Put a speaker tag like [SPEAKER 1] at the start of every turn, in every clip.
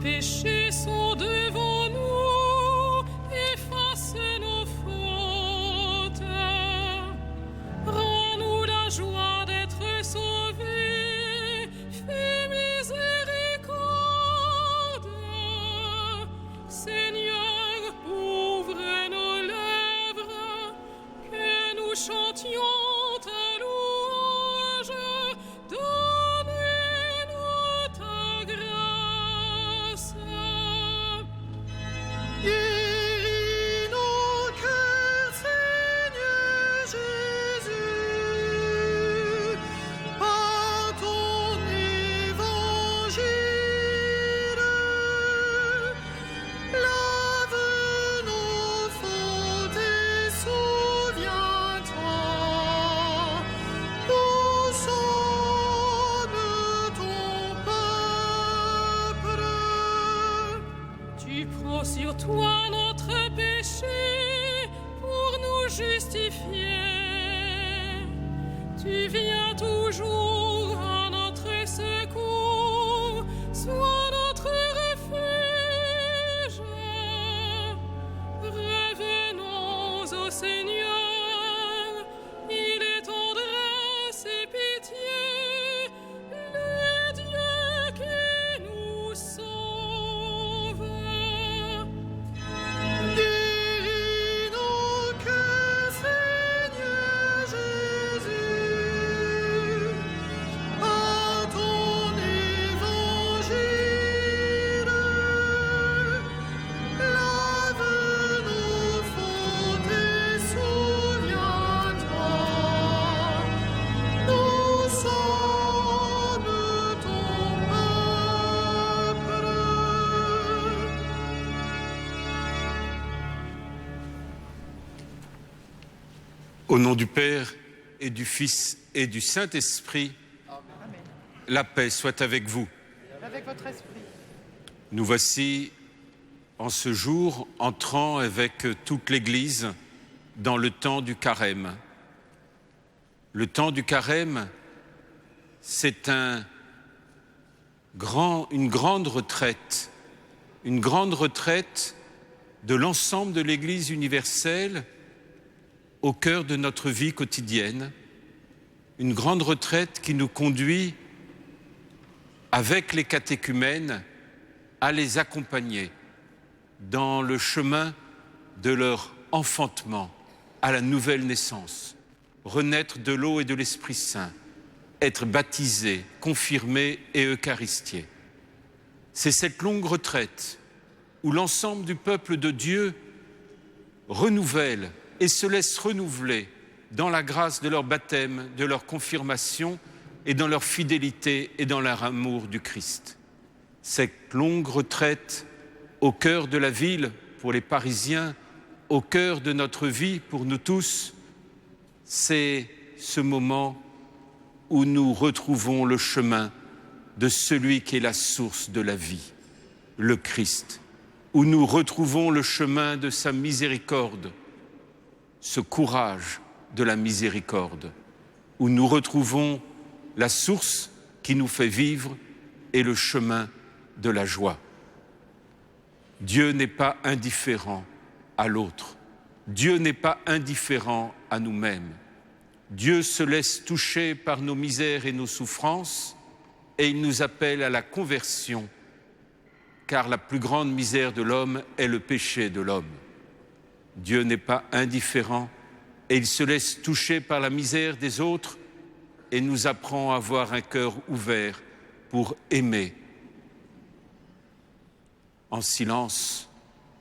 [SPEAKER 1] péchés sont devant nous, efface nos fautes. Rends-nous la joie d'être sauvés, fais miséricorde. Seigneur, ouvre nos lèvres, que nous chantions ta louange. Donne-nous ta grâce.
[SPEAKER 2] Guéris nos cœurs, Seigneur Jésus, par ton évangile. Lave nos fautes et souviens-toi. Nous sommes ton peuple.
[SPEAKER 1] Tu prends sur toi notre péché pour nous justifier. Tu viens toujours à notre secours, sois notre refuge. Revenons au Seigneur, il est tendresse et pitié, le Dieu qui nous sauve.
[SPEAKER 2] Guéris nos cœurs, Seigneur Jésus, par ton évangile. Lave nos fautes et souviens-toi. Nous sommes ton peuple.
[SPEAKER 3] Au nom du Père et du Fils et du Saint-Esprit, la paix soit avec vous.
[SPEAKER 4] Avec votre esprit.
[SPEAKER 3] Nous voici en ce jour entrant avec toute l'Église dans le temps du carême. Le temps du carême, c'est une grande retraite de l'ensemble de l'Église universelle au cœur de notre vie quotidienne, une grande retraite qui nous conduit, avec les catéchumènes, à les accompagner dans le chemin de leur enfantement à la nouvelle naissance, renaître de l'eau et de l'Esprit Saint, être baptisé, confirmé et eucharistié. C'est cette longue retraite où l'ensemble du peuple de Dieu renouvelle et se laisse renouveler dans la grâce de leur baptême, de leur confirmation et dans leur fidélité et dans leur amour du Christ. Cette longue retraite au cœur de la ville pour les Parisiens, au cœur de notre vie pour nous tous, c'est ce moment où nous retrouvons le chemin de celui qui est la source de la vie, le Christ, où nous retrouvons le chemin de sa miséricorde, ce courage de la miséricorde, où nous retrouvons la source qui nous fait vivre et le chemin de la joie. Dieu n'est pas indifférent à l'autre. Dieu n'est pas indifférent à nous-mêmes. Dieu se laisse toucher par nos misères et nos souffrances et il nous appelle à la conversion, car la plus grande misère de l'homme est le péché de l'homme. Dieu n'est pas indifférent et il se laisse toucher par la misère des autres et nous apprend à avoir un cœur ouvert pour aimer. En silence,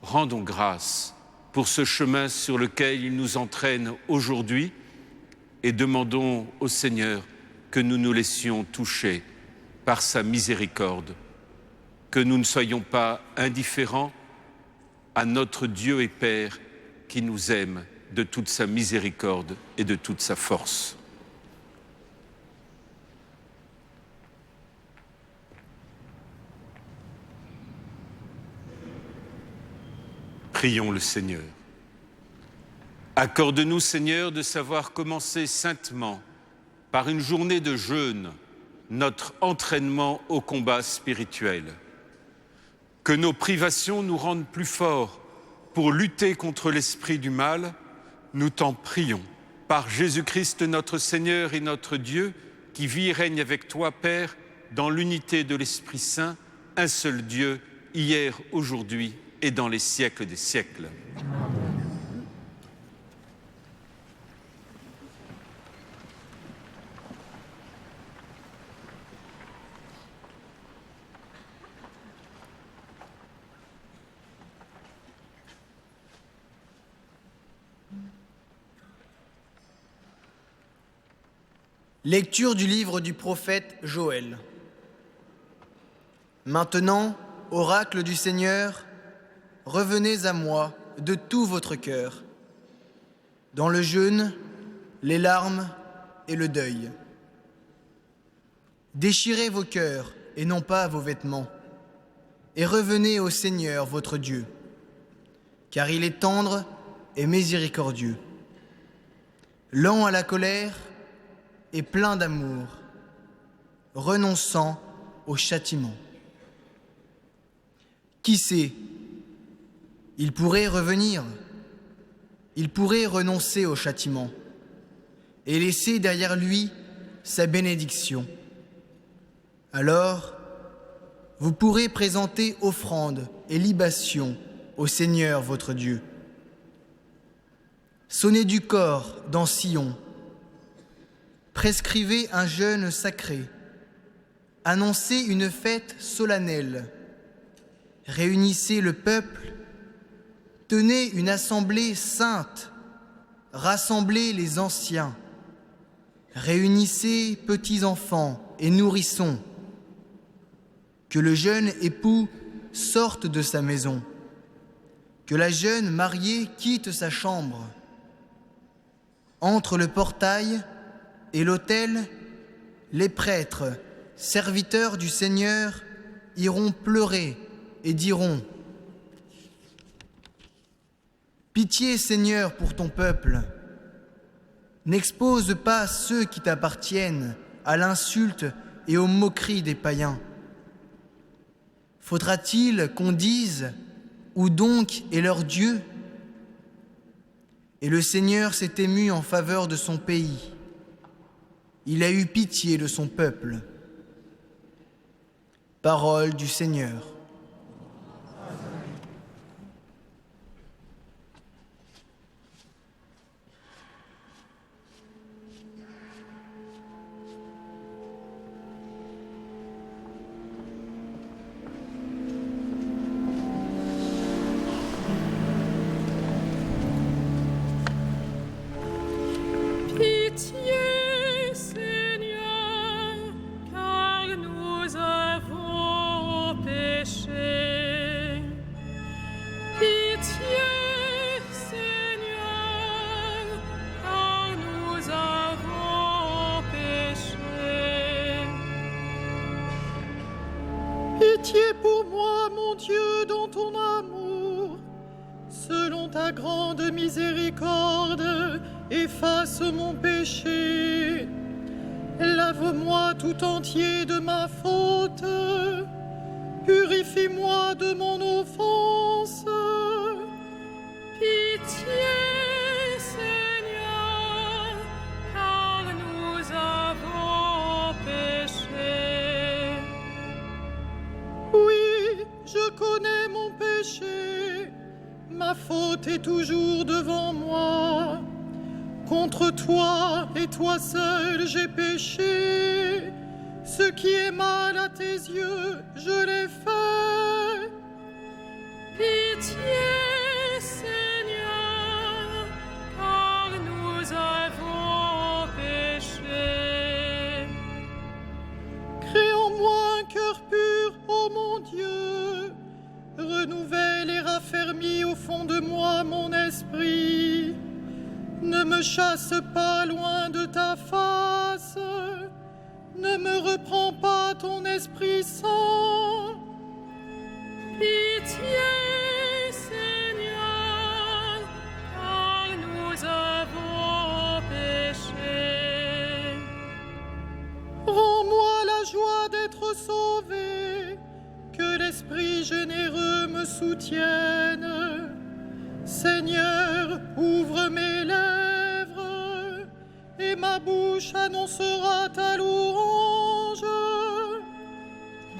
[SPEAKER 3] rendons grâce pour ce chemin sur lequel il nous entraîne aujourd'hui et demandons au Seigneur que nous nous laissions toucher par sa miséricorde, que nous ne soyons pas indifférents à notre Dieu et Père qui nous aime de toute sa miséricorde et de toute sa force. Prions le Seigneur. Accorde-nous, Seigneur, de savoir commencer saintement, par une journée de jeûne, notre entraînement au combat spirituel. Que nos privations nous rendent plus forts pour lutter contre l'esprit du mal, nous t'en prions. Par Jésus-Christ notre Seigneur et notre Dieu, qui vit et règne avec toi, Père, dans l'unité de l'Esprit Saint, un seul Dieu, hier, aujourd'hui et dans les siècles des siècles.
[SPEAKER 4] Lecture du livre du prophète Joël. Maintenant, oracle du Seigneur, revenez à moi de tout votre cœur, dans le jeûne, les larmes et le deuil. Déchirez vos cœurs et non pas vos vêtements, et revenez au Seigneur votre Dieu, car il est tendre et miséricordieux, lent à la colère et plein d'amour, renonçant au châtiment. Qui sait, il pourrait revenir, il pourrait renoncer au châtiment et laisser derrière lui sa bénédiction. Alors, vous pourrez présenter offrandes et libations au Seigneur votre Dieu. Sonnez du cor dans Sion, prescrivez un jeûne sacré, annoncez une fête solennelle, réunissez le peuple, tenez une assemblée sainte, rassemblez les anciens, réunissez petits-enfants et nourrissons, que le jeune époux sorte de sa maison, que la jeune mariée quitte sa chambre. Entre le portail et l'autel, les prêtres, serviteurs du Seigneur, iront pleurer et diront : Pitié, Seigneur, pour ton peuple. N'expose pas ceux qui t'appartiennent à l'insulte et aux moqueries des païens. Faudra-t-il qu'on dise : Où donc est leur Dieu ? Et le Seigneur s'est ému en faveur de son pays. Il a eu pitié de son peuple. Parole du Seigneur.
[SPEAKER 1] Pitié, Seigneur, car nous avons péché. Pitié, Seigneur, car nous avons péché.
[SPEAKER 2] Pitié pour moi, mon Dieu, dans ton amour. Selon ta grande miséricorde, efface mon péché. Lave-moi tout entier de ma faute. Purifie-moi de mon offense.
[SPEAKER 1] Pitié, Seigneur, car nous avons péché.
[SPEAKER 2] Oui, je connais mon péché. Ma faute est toujours devant moi. Contre toi et toi seul j'ai péché. Ce qui est mal à tes yeux, je l'ai fait.
[SPEAKER 1] Pitié, Seigneur, car nous avons péché.
[SPEAKER 2] Crée en moi un cœur pur, ô mon Dieu. Renouvelle et raffermis au fond de moi mon esprit. Ne me chasse pas loin de ta face. Ne me reprends pas ton Esprit Saint.
[SPEAKER 1] Pitié, Seigneur, car nous avons péché.
[SPEAKER 2] Rends-moi la joie d'être sauvé. Que l'Esprit généreux me soutienne. Seigneur, ouvre mes lèvres, et ma bouche annoncera ta louange.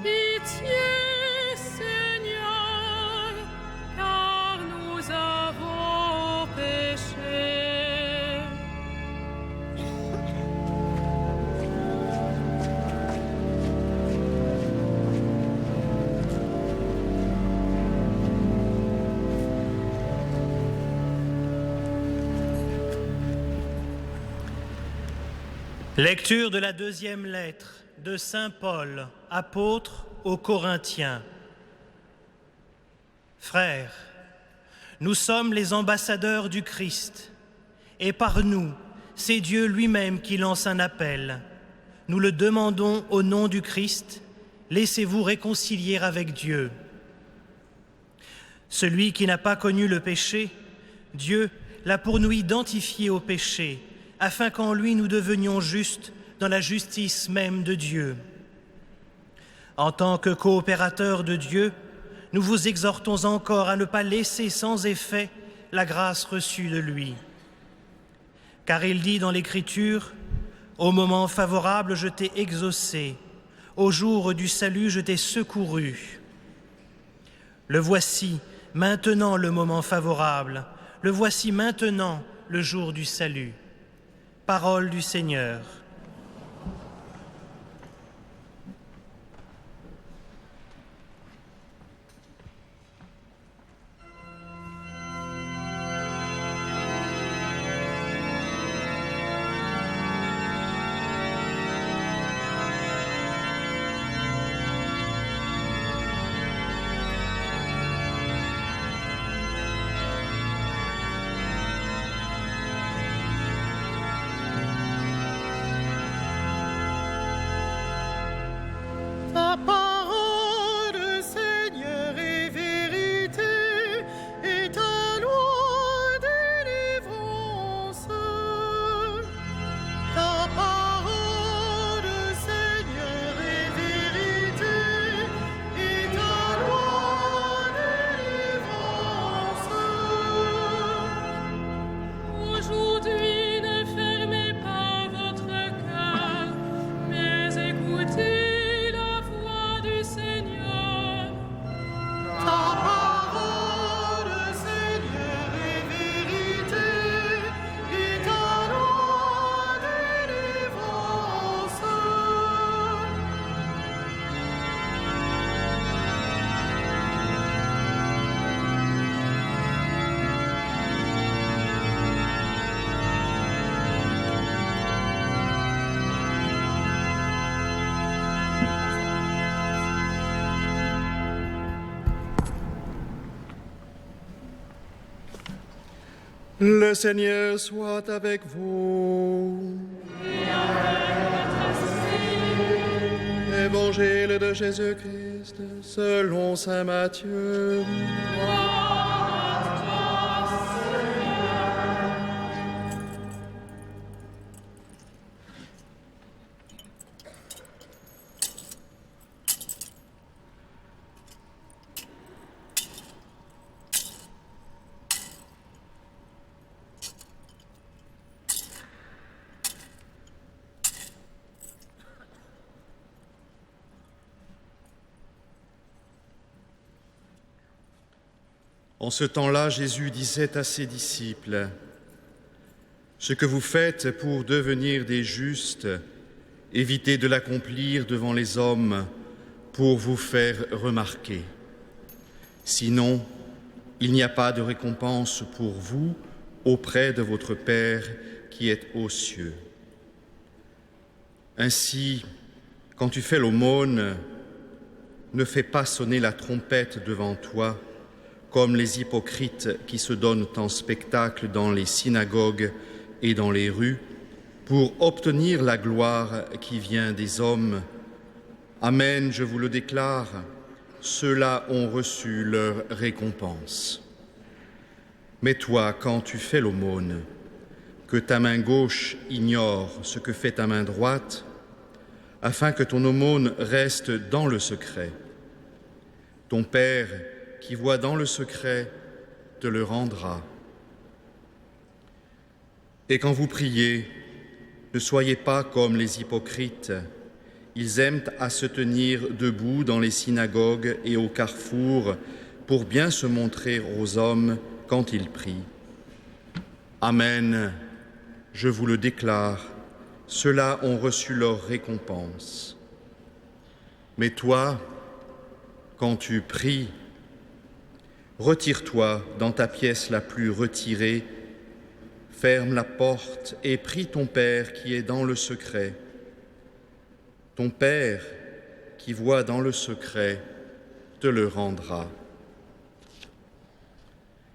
[SPEAKER 1] Pitié, Seigneur, car nous avons péché.
[SPEAKER 5] Lecture de la deuxième lettre de Saint Paul, apôtre aux Corinthiens. Frères, nous sommes les ambassadeurs du Christ, et par nous, c'est Dieu lui-même qui lance un appel. Nous le demandons au nom du Christ, laissez-vous réconcilier avec Dieu. Celui qui n'a pas connu le péché, Dieu l'a pour nous identifié au péché, afin qu'en lui nous devenions justes dans la justice même de Dieu. En tant que coopérateurs de Dieu, nous vous exhortons encore à ne pas laisser sans effet la grâce reçue de lui. Car il dit dans l'Écriture, « Au moment favorable, je t'ai exaucé, au jour du salut, je t'ai secouru. » Le voici maintenant le moment favorable, le voici maintenant le jour du salut. Parole du Seigneur.
[SPEAKER 2] Ta parole, Seigneur, est vérité, et ta loi délivrance. Ta parole, Seigneur, est vérité, et ta loi délivrance.
[SPEAKER 1] Aujourd'hui, ne fermez pas votre cœur, mais écoutez la voix du Seigneur.
[SPEAKER 2] Ta parole, Seigneur, est vérité, et ta loi délivrance.
[SPEAKER 6] Le Seigneur soit avec vous. Évangile de Jésus-Christ selon saint Matthieu. En ce temps-là, Jésus disait à ses disciples, « Ce que vous faites pour devenir des justes, évitez de l'accomplir devant les hommes pour vous faire remarquer. Sinon, il n'y a pas de récompense pour vous auprès de votre Père qui est aux cieux. Ainsi, quand tu fais l'aumône, ne fais pas sonner la trompette devant toi, comme les hypocrites qui se donnent en spectacle dans les synagogues et dans les rues, pour obtenir la gloire qui vient des hommes. Amen, je vous le déclare, ceux-là ont reçu leur récompense. Mais toi, quand tu fais l'aumône, que ta main gauche ignore ce que fait ta main droite, afin que ton aumône reste dans le secret. Ton Père, qui voit dans le secret te le rendra. Et quand vous priez, ne soyez pas comme les hypocrites. Ils aiment à se tenir debout dans les synagogues et au carrefour pour bien se montrer aux hommes quand ils prient. Amen, je vous le déclare, ceux-là ont reçu leur récompense. Mais toi, quand tu pries, retire-toi dans ta pièce la plus retirée, ferme la porte et prie ton Père qui est dans le secret. Ton Père qui voit dans le secret te le rendra.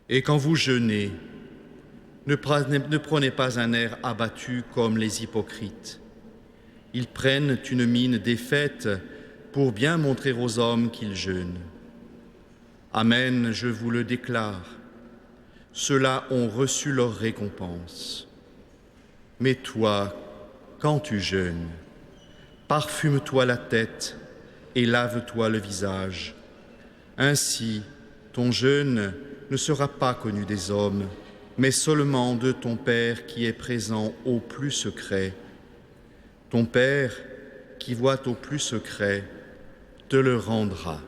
[SPEAKER 6] Et quand vous jeûnez, ne prenez pas un air abattu comme les hypocrites. Ils prennent une mine défaite pour bien montrer aux hommes qu'ils jeûnent. Amen, je vous le déclare, ceux-là ont reçu leur récompense. Mais toi, quand tu jeûnes, parfume-toi la tête et lave-toi le visage. Ainsi, ton jeûne ne sera pas connu des hommes, mais seulement de ton Père qui est présent au plus secret. Ton Père qui voit au plus secret te le rendra.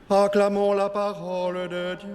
[SPEAKER 6] Acclamons la parole de Dieu.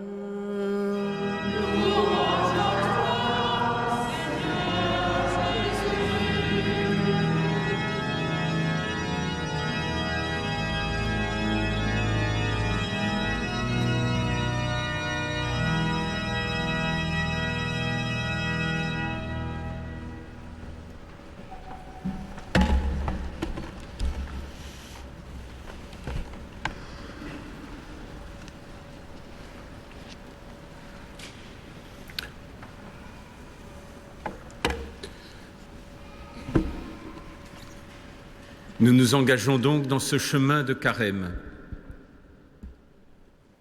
[SPEAKER 3] Nous nous engageons donc dans ce chemin de carême,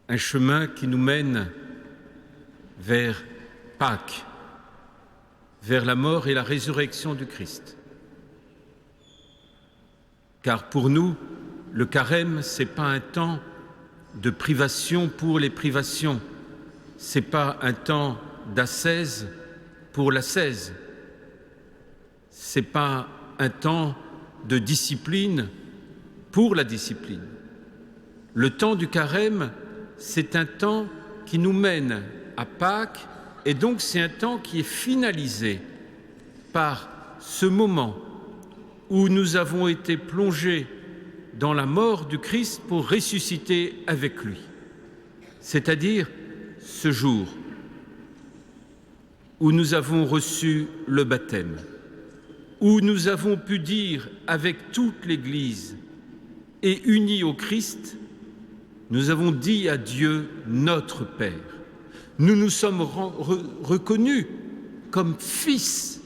[SPEAKER 3] un chemin qui nous mène vers Pâques, vers la mort et la résurrection du Christ. Car pour nous, le carême, ce n'est pas un temps de privation pour les privations, ce n'est pas un temps d'ascèse pour l'ascèse, ce n'est pas un temps de discipline pour la discipline. Le temps du carême, c'est un temps qui nous mène à Pâques et donc c'est un temps qui est finalisé par ce moment où nous avons été plongés dans la mort du Christ pour ressusciter avec lui. C'est-à-dire ce jour où nous avons reçu le baptême, où nous avons pu dire avec toute l'Église et unis au Christ, nous avons dit à Dieu notre Père. Nous nous sommes reconnus comme fils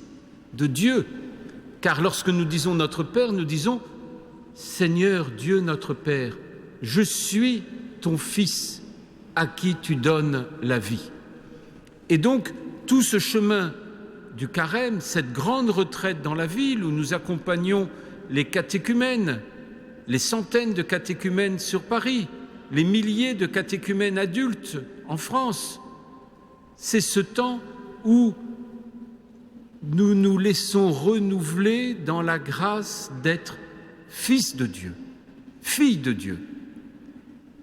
[SPEAKER 3] de Dieu, car lorsque nous disons notre Père, nous disons Seigneur Dieu notre Père, je suis ton fils à qui tu donnes la vie. Et donc tout ce chemin du carême, cette grande retraite dans la ville où nous accompagnons les catéchumènes, les centaines de catéchumènes sur Paris, les milliers de catéchumènes adultes en France, c'est ce temps où nous nous laissons renouveler dans la grâce d'être fils de Dieu, fille de Dieu.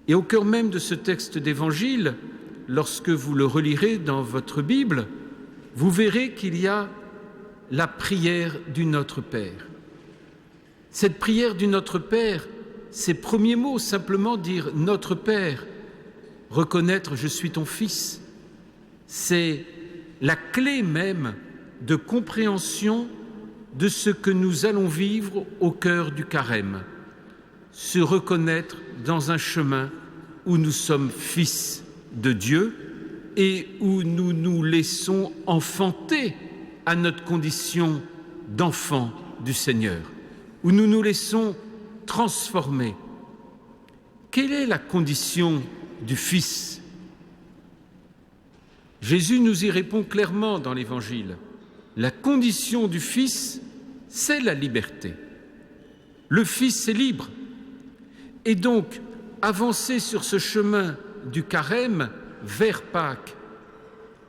[SPEAKER 3] Et au cœur même de ce texte d'évangile, lorsque vous le relirez dans votre Bible, vous verrez qu'il y a la prière du Notre Père. Cette prière du Notre Père, ces premiers mots, simplement dire « Notre Père », reconnaître « Je suis ton Fils », c'est la clé même de compréhension de ce que nous allons vivre au cœur du carême, se reconnaître dans un chemin où nous sommes fils de Dieu et où nous nous laissons enfanter à notre condition d'enfant du Seigneur, où nous nous laissons transformer. Quelle est la condition du Fils ? Jésus nous y répond clairement dans l'Évangile. La condition du Fils, c'est la liberté. Le Fils est libre. Et donc, avancer sur ce chemin du carême vers Pâques,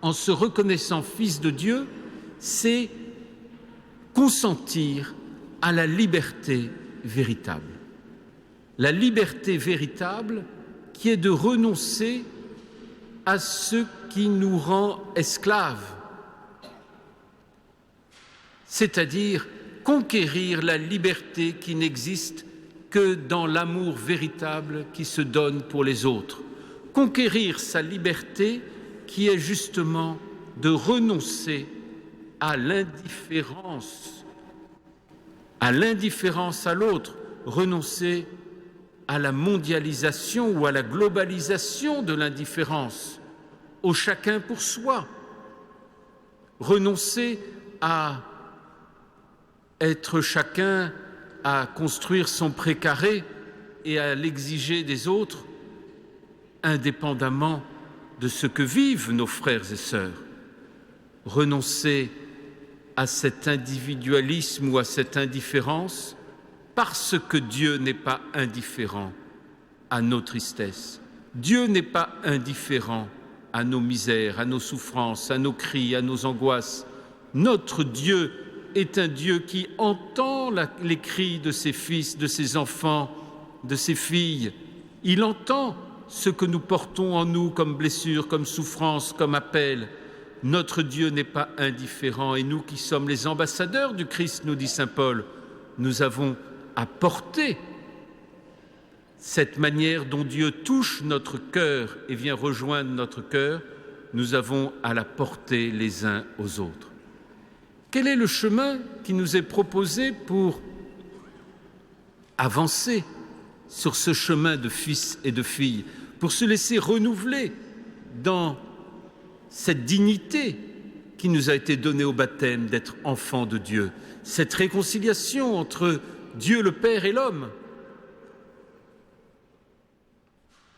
[SPEAKER 3] en se reconnaissant Fils de Dieu, c'est consentir à la liberté véritable. La liberté véritable qui est de renoncer à ce qui nous rend esclaves, c'est-à-dire conquérir la liberté qui n'existe que dans l'amour véritable qui se donne pour les autres. Conquérir sa liberté qui est justement de renoncer à l'indifférence à l'autre, renoncer à la mondialisation ou à la globalisation de l'indifférence, au chacun pour soi, renoncer à être chacun à construire son précaré et à l'exiger des autres, indépendamment de ce que vivent nos frères et sœurs. Renoncer à cet individualisme ou à cette indifférence parce que Dieu n'est pas indifférent à nos tristesses. Dieu n'est pas indifférent à nos misères, à nos souffrances, à nos cris, à nos angoisses. Notre Dieu est un Dieu qui entend les cris de ses fils, de ses enfants, de ses filles. Il entend ce que nous portons en nous comme blessure, comme souffrance, comme appel. Notre Dieu n'est pas indifférent et nous qui sommes les ambassadeurs du Christ, nous dit saint Paul, nous avons à porter cette manière dont Dieu touche notre cœur et vient rejoindre notre cœur, nous avons à la porter les uns aux autres. Quel est le chemin qui nous est proposé pour avancer sur ce chemin de fils et de filles, pour se laisser renouveler dans cette dignité qui nous a été donnée au baptême d'être enfants de Dieu, cette réconciliation entre Dieu le Père et l'homme?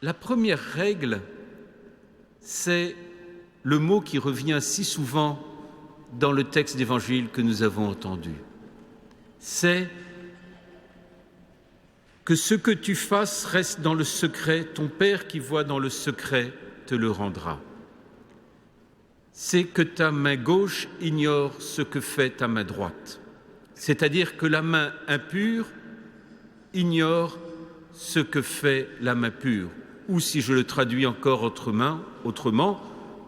[SPEAKER 3] La première règle, c'est le mot qui revient si souvent dans le texte d'évangile que nous avons entendu. C'est que ce que tu fasses reste dans le secret, ton Père qui voit dans le secret te le rendra. C'est que ta main gauche ignore ce que fait ta main droite. C'est-à-dire que la main impure ignore ce que fait la main pure. Ou si je le traduis encore autrement,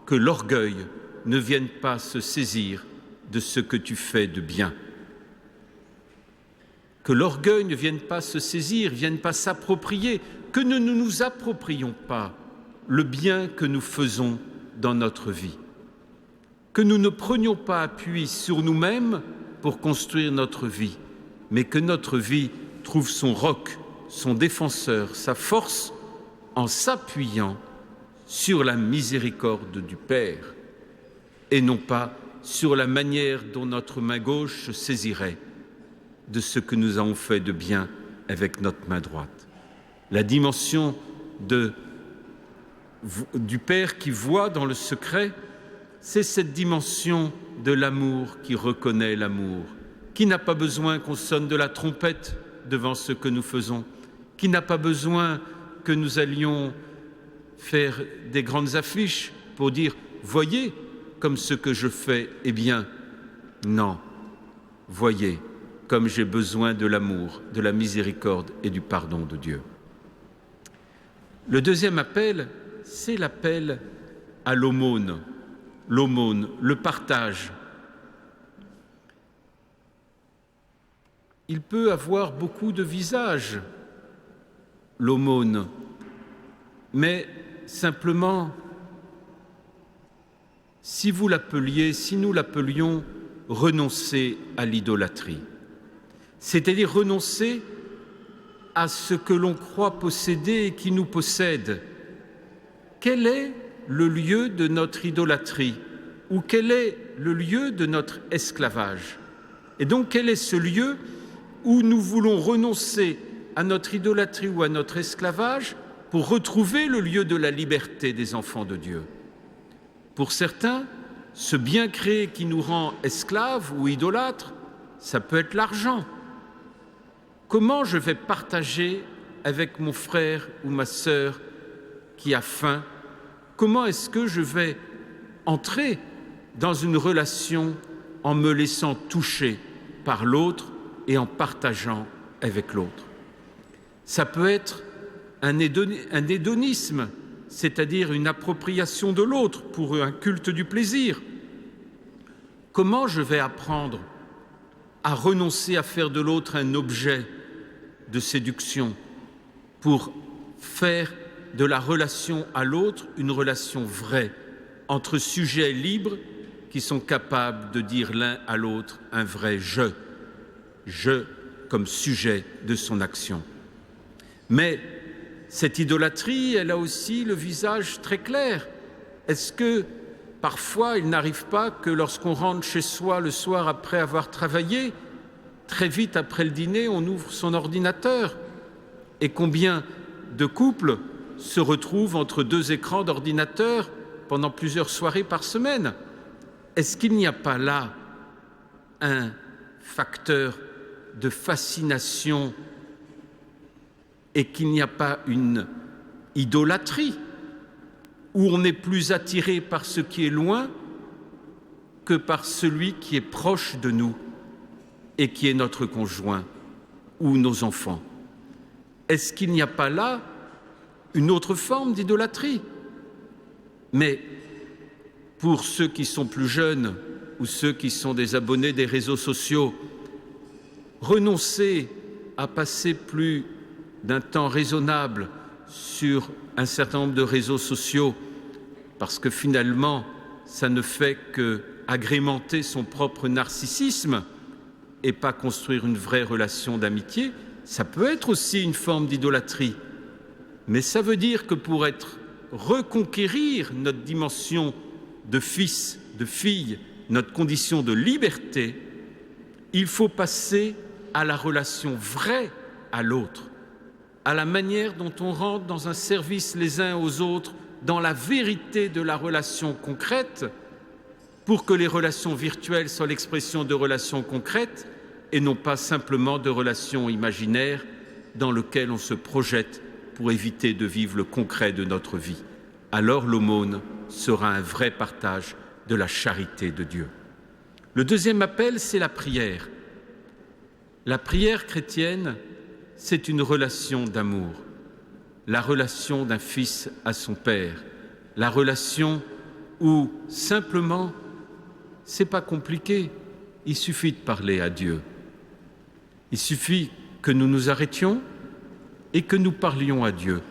[SPEAKER 3] que l'orgueil ne vienne pas se saisir de ce que tu fais de bien. Que l'orgueil ne vienne pas se saisir, ne vienne pas s'approprier, que nous ne nous approprions pas le bien que nous faisons dans notre vie. Que nous ne prenions pas appui sur nous-mêmes pour construire notre vie, mais que notre vie trouve son roc, son défenseur, sa force en s'appuyant sur la miséricorde du Père et non pas sur la manière dont notre main gauche se saisirait de ce que nous avons fait de bien avec notre main droite. La dimension du Père qui voit dans le secret, c'est cette dimension de l'amour qui reconnaît l'amour, qui n'a pas besoin qu'on sonne de la trompette devant ce que nous faisons, qui n'a pas besoin que nous allions faire des grandes affiches pour dire « Voyez comme ce que je fais est bien ». Non, voyez comme j'ai besoin de l'amour, de la miséricorde et du pardon de Dieu. Le deuxième appel, c'est l'appel à l'aumône, le partage. Il peut avoir beaucoup de visages, l'aumône, mais simplement, si nous l'appelions renoncer à l'idolâtrie, c'est-à-dire renoncer à ce que l'on croit posséder et qui nous possède. Quel est le lieu de notre idolâtrie ou quel est le lieu de notre esclavage? Et donc quel est ce lieu où nous voulons renoncer à notre idolâtrie ou à notre esclavage pour retrouver le lieu de la liberté des enfants de Dieu? Pour certains, ce bien créé qui nous rend esclaves ou idolâtres, ça peut être l'argent. Comment je vais partager avec mon frère ou ma sœur qui a faim? Comment est-ce que je vais entrer dans une relation en me laissant toucher par l'autre et en partageant avec l'autre? Ça peut être un hédonisme, c'est-à-dire une appropriation de l'autre pour un culte du plaisir. Comment je vais apprendre à renoncer à faire de l'autre un objet de séduction pour faire de la relation à l'autre une relation vraie entre sujets libres qui sont capables de dire l'un à l'autre un vrai je comme sujet de son action. Mais cette idolâtrie, elle a aussi le visage très clair. Est-ce que parfois il n'arrive pas que lorsqu'on rentre chez soi le soir après avoir travaillé, très vite après le dîner, on ouvre son ordinateur? Et combien de couples se retrouvent entre deux écrans d'ordinateur pendant plusieurs soirées par semaine? Est-ce qu'il n'y a pas là un facteur de fascination et qu'il n'y a pas une idolâtrie où on est plus attiré par ce qui est loin que par celui qui est proche de nous et qui est notre conjoint ou nos enfants? Est-ce qu'il n'y a pas là une autre forme d'idolâtrie? Mais pour ceux qui sont plus jeunes ou ceux qui sont des abonnés des réseaux sociaux, renoncer à passer plus d'un temps raisonnable sur un certain nombre de réseaux sociaux, parce que finalement, ça ne fait qu'agrémenter son propre narcissisme et pas construire une vraie relation d'amitié, ça peut être aussi une forme d'idolâtrie. Mais ça veut dire que pour reconquérir notre dimension de fils, de fille, notre condition de liberté, il faut passer à la relation vraie à l'autre, à la manière dont on rentre dans un service les uns aux autres, dans la vérité de la relation concrète, pour que les relations virtuelles soient l'expression de relations concrètes et non pas simplement de relations imaginaires dans lesquelles on se projette pour éviter de vivre le concret de notre vie. Alors l'aumône sera un vrai partage de la charité de Dieu. Le deuxième appel, c'est la prière. La prière chrétienne, c'est une relation d'amour, la relation d'un fils à son père, la relation où simplement, c'est pas compliqué, il suffit de parler à Dieu. Il suffit que nous nous arrêtions et que nous parlions à Dieu.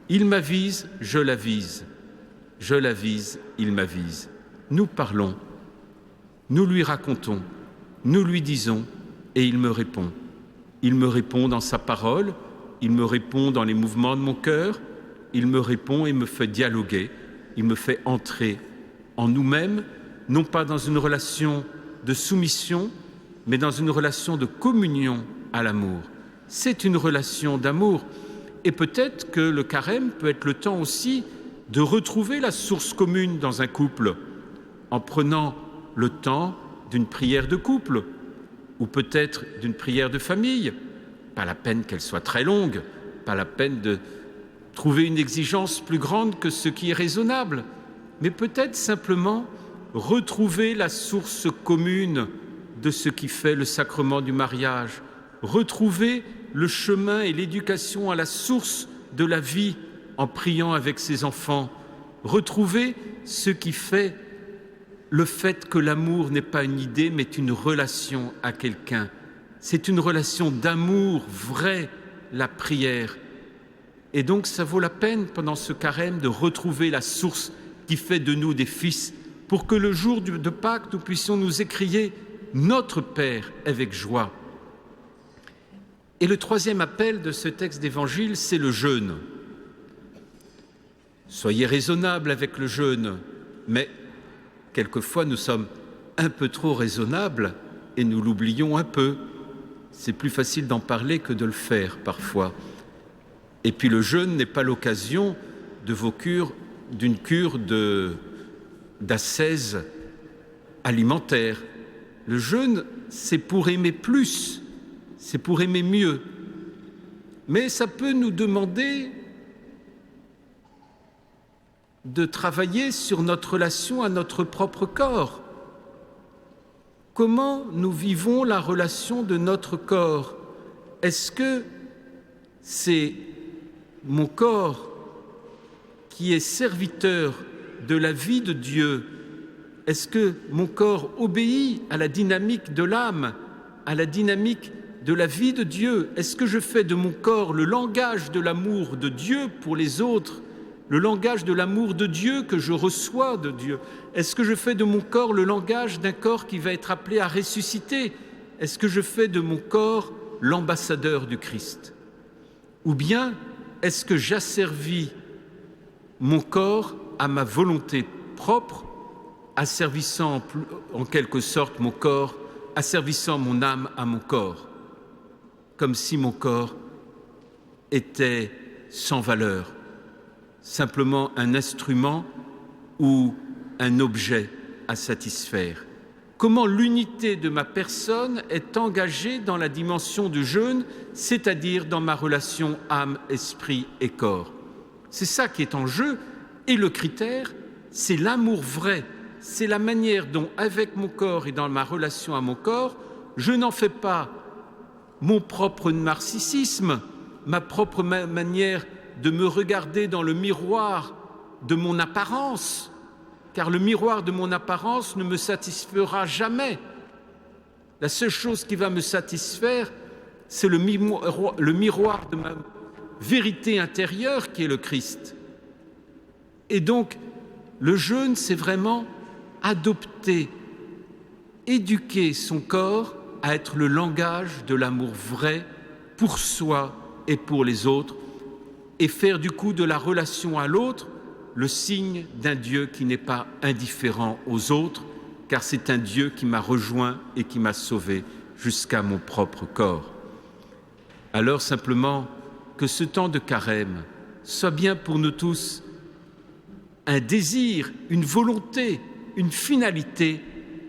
[SPEAKER 3] Il m'avise, je l'avise. Je l'avise, il m'avise. Nous parlons, nous lui racontons, nous lui disons et il me répond. Il me répond dans sa parole, il me répond dans les mouvements de mon cœur, il me répond et me fait dialoguer, il me fait entrer en nous-mêmes, non pas dans une relation de soumission, mais dans une relation de communion à l'amour. C'est une relation d'amour. Et peut-être que le carême peut être le temps aussi de retrouver la source commune dans un couple, en prenant le temps d'une prière de couple, ou peut-être d'une prière de famille. Pas la peine qu'elle soit très longue, pas la peine de trouver une exigence plus grande que ce qui est raisonnable, mais peut-être simplement retrouver la source commune de ce qui fait le sacrement du mariage, retrouver le chemin et l'éducation à la source de la vie en priant avec ses enfants, retrouver ce qui fait le fait que l'amour n'est pas une idée mais une relation à quelqu'un. C'est une relation d'amour vrai, la prière. Et donc ça vaut la peine pendant ce carême de retrouver la source qui fait de nous des fils pour que le jour de Pâques nous puissions nous écrier notre Père avec joie. Et le troisième appel de ce texte d'évangile, c'est le jeûne. Soyez raisonnables avec le jeûne, mais quelquefois nous sommes un peu trop raisonnables et nous l'oublions un peu. C'est plus facile d'en parler que de le faire parfois. Et puis le jeûne n'est pas l'occasion d'une cure d'ascèse alimentaire. Le jeûne, c'est pour aimer plus. c'est pour aimer mieux. Mais ça peut nous demander de travailler sur notre relation à notre propre corps. Comment nous vivons la relation de notre corps? Est-ce que c'est mon corps qui est serviteur de la vie de Dieu? Est-ce que mon corps obéit à la dynamique de l'âme, à la dynamique de la vie de Dieu? Est-ce que je fais de mon corps le langage de l'amour de Dieu pour les autres, le langage de l'amour de Dieu que je reçois de Dieu? Est-ce que je fais de mon corps le langage d'un corps qui va être appelé à ressusciter? Est-ce que je fais de mon corps l'ambassadeur du Christ? Ou bien est-ce que j'asservis mon corps à ma volonté propre, asservissant en quelque sorte mon corps, asservissant mon âme à mon corps, comme si mon corps était sans valeur, simplement un instrument ou un objet à satisfaire? Comment l'unité de ma personne est engagée dans la dimension du jeûne, c'est-à-dire dans ma relation âme, esprit et corps? C'est ça qui est en jeu, et le critère, c'est l'amour vrai. C'est la manière dont, avec mon corps et dans ma relation à mon corps, je n'en fais pas mon propre narcissisme, ma propre manière de me regarder dans le miroir de mon apparence, car le miroir de mon apparence ne me satisfera jamais. La seule chose qui va me satisfaire, c'est le miroir de ma vérité intérieure qui est le Christ. Et donc, le jeûne, c'est vraiment adopter, éduquer son corps à être le langage de l'amour vrai pour soi et pour les autres, et faire du coup de la relation à l'autre le signe d'un Dieu qui n'est pas indifférent aux autres, car c'est un Dieu qui m'a rejoint et qui m'a sauvé jusqu'à mon propre corps. Alors simplement, que ce temps de carême soit bien pour nous tous un désir, une volonté, une finalité.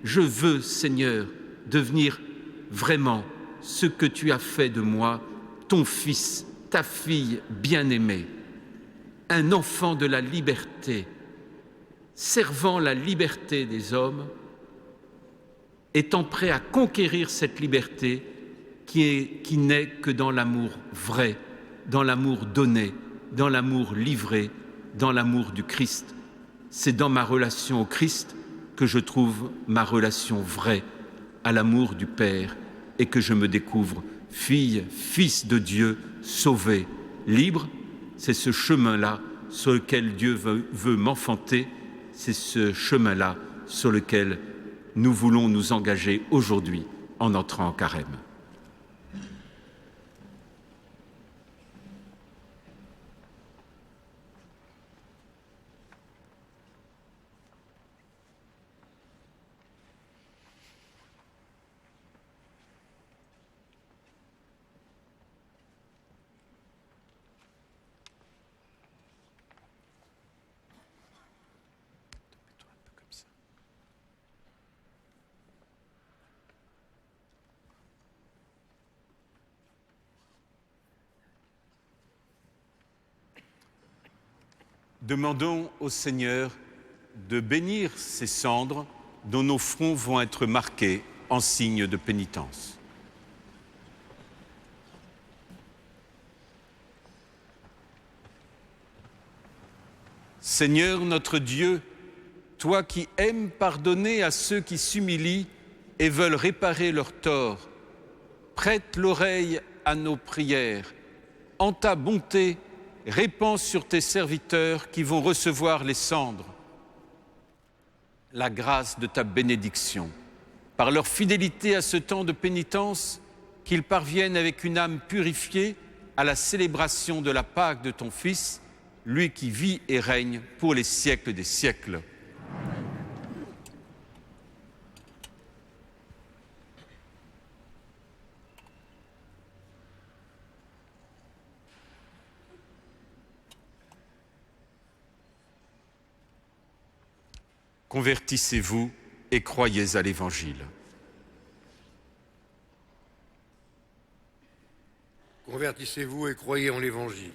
[SPEAKER 3] Je veux, Seigneur, devenir vraiment ce que tu as fait de moi, ton fils, ta fille bien-aimée, un enfant de la liberté, servant la liberté des hommes, étant prêt à conquérir cette liberté qui n'est que dans l'amour vrai, dans l'amour donné, dans l'amour livré, dans l'amour du Christ. C'est dans ma relation au Christ que je trouve ma relation vraie à l'amour du Père et que je me découvre fille, fils de Dieu, sauvé, libre. C'est ce chemin-là sur lequel Dieu veut m'enfanter, c'est ce chemin-là sur lequel nous voulons nous engager aujourd'hui en entrant en carême. Demandons au Seigneur de bénir ces cendres dont nos fronts vont être marqués en signe de pénitence. Seigneur notre Dieu, toi qui aimes pardonner à ceux qui s'humilient et veulent réparer leurs torts, prête l'oreille à nos prières. En ta bonté, répands sur tes serviteurs qui vont recevoir les cendres la grâce de ta bénédiction. Par leur fidélité à ce temps de pénitence, qu'ils parviennent avec une âme purifiée à la célébration de la Pâque de ton Fils, lui qui vit et règne pour les siècles des siècles. Convertissez-vous et croyez à l'Évangile.
[SPEAKER 7] Convertissez-vous et croyez en l'Évangile.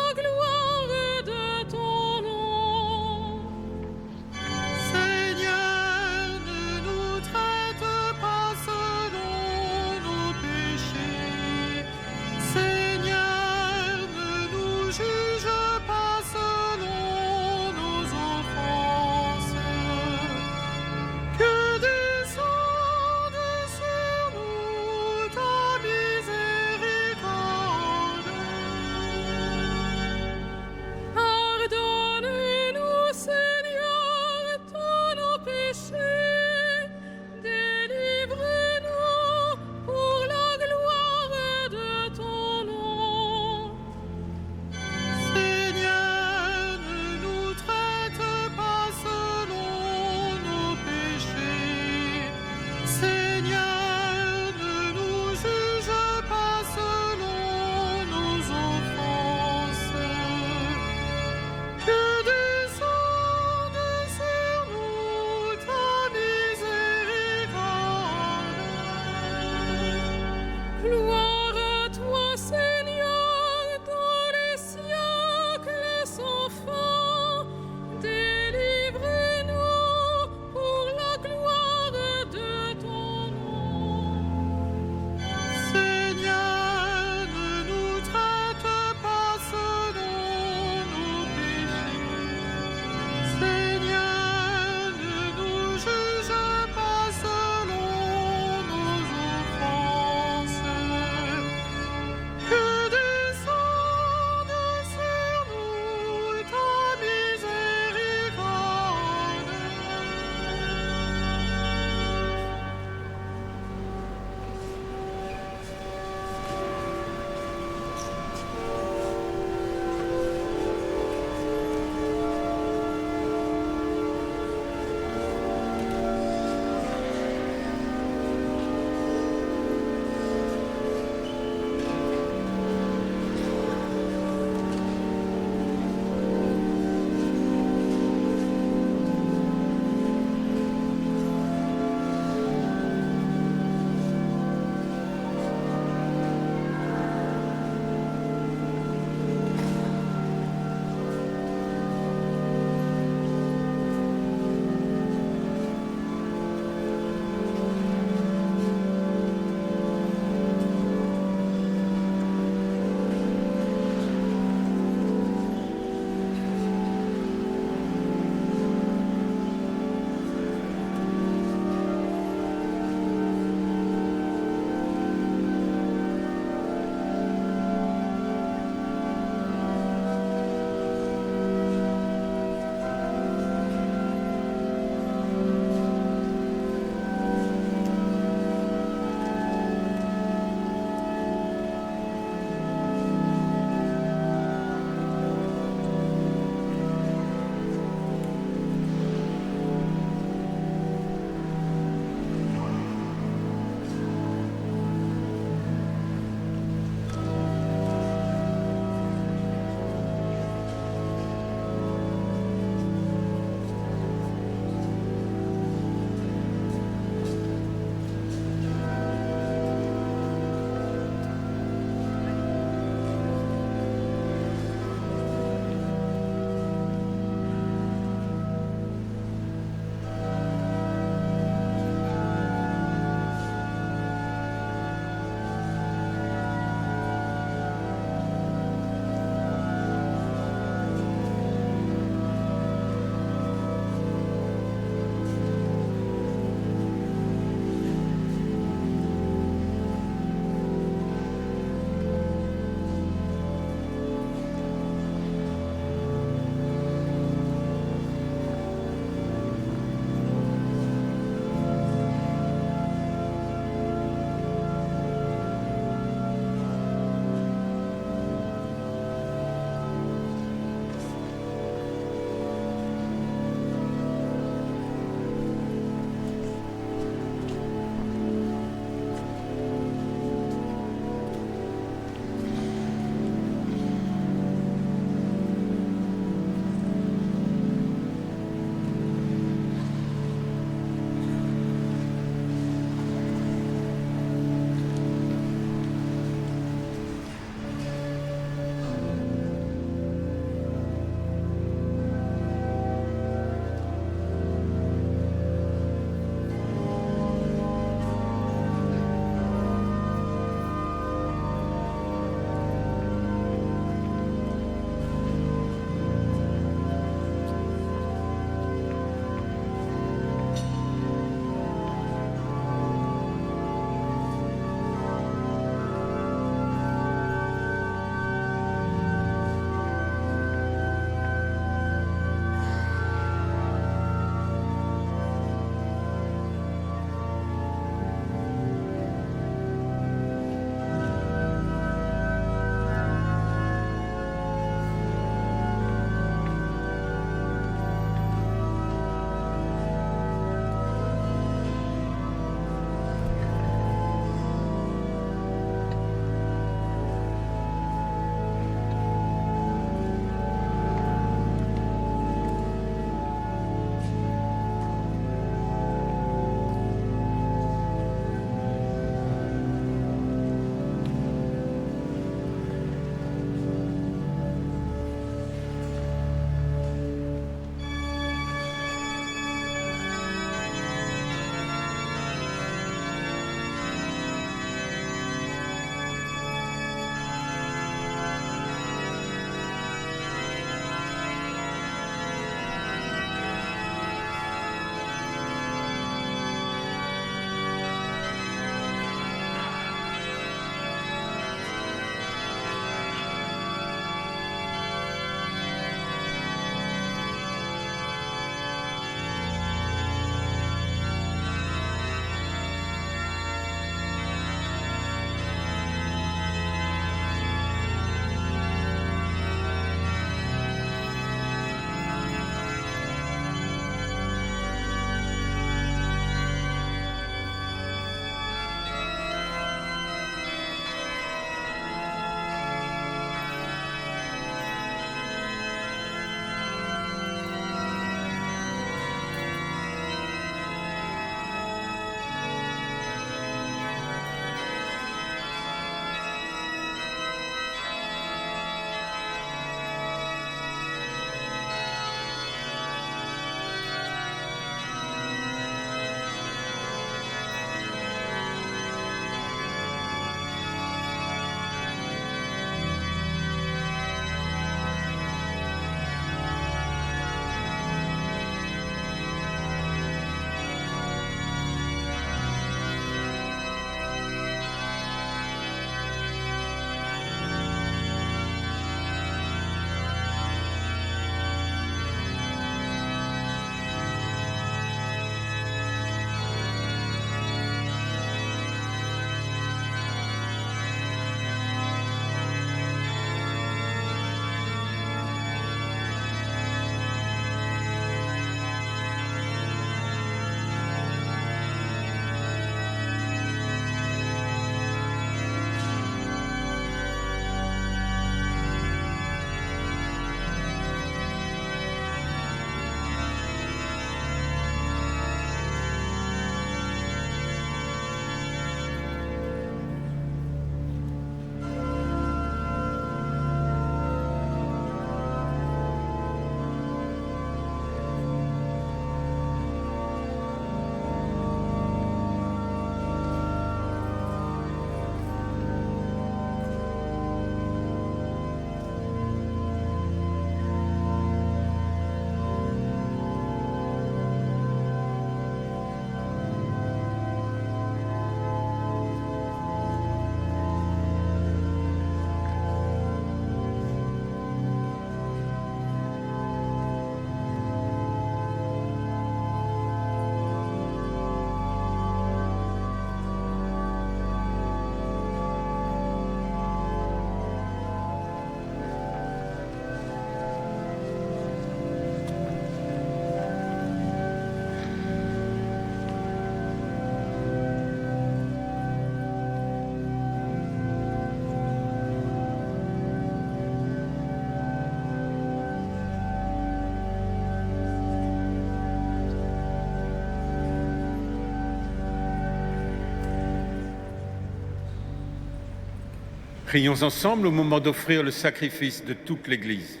[SPEAKER 3] Prions ensemble au moment d'offrir le sacrifice de toute l'Église.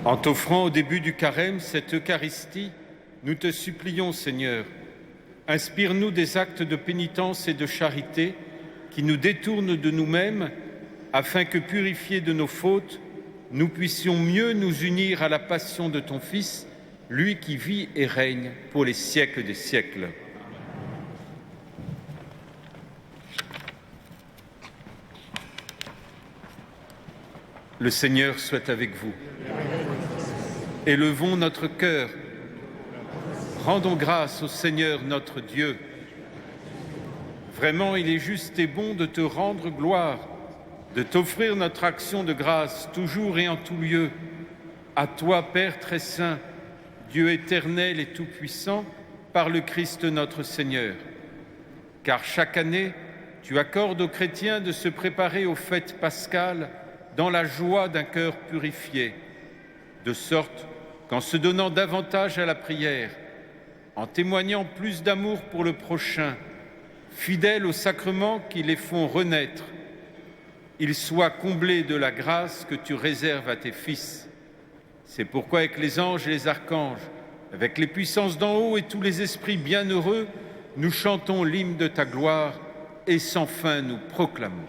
[SPEAKER 3] En t'offrant au début du carême cette Eucharistie, nous te supplions, Seigneur, inspire-nous des actes de pénitence et de charité qui nous détournent de nous-mêmes, afin que, purifiés de nos fautes, nous puissions mieux nous unir à la passion de ton Fils, lui qui vit et règne pour les siècles des siècles. Le Seigneur soit avec vous. Élevons notre cœur. Rendons grâce au Seigneur notre Dieu. Vraiment, il est juste et bon de te rendre gloire, de t'offrir notre action de grâce toujours et en tout lieu. À toi, Père très saint, Dieu éternel et tout-puissant, par le Christ notre Seigneur. Car chaque année, tu accordes aux chrétiens de se préparer aux fêtes pascales dans la joie d'un cœur purifié, de sorte qu'en se donnant davantage à la prière, en témoignant plus d'amour pour le prochain, fidèles aux sacrements qui les font renaître, ils soient comblés de la grâce que tu réserves à tes fils. C'est pourquoi avec les anges et les archanges, avec les puissances d'en haut et tous les esprits bienheureux, nous chantons l'hymne de ta gloire et sans fin nous proclamons.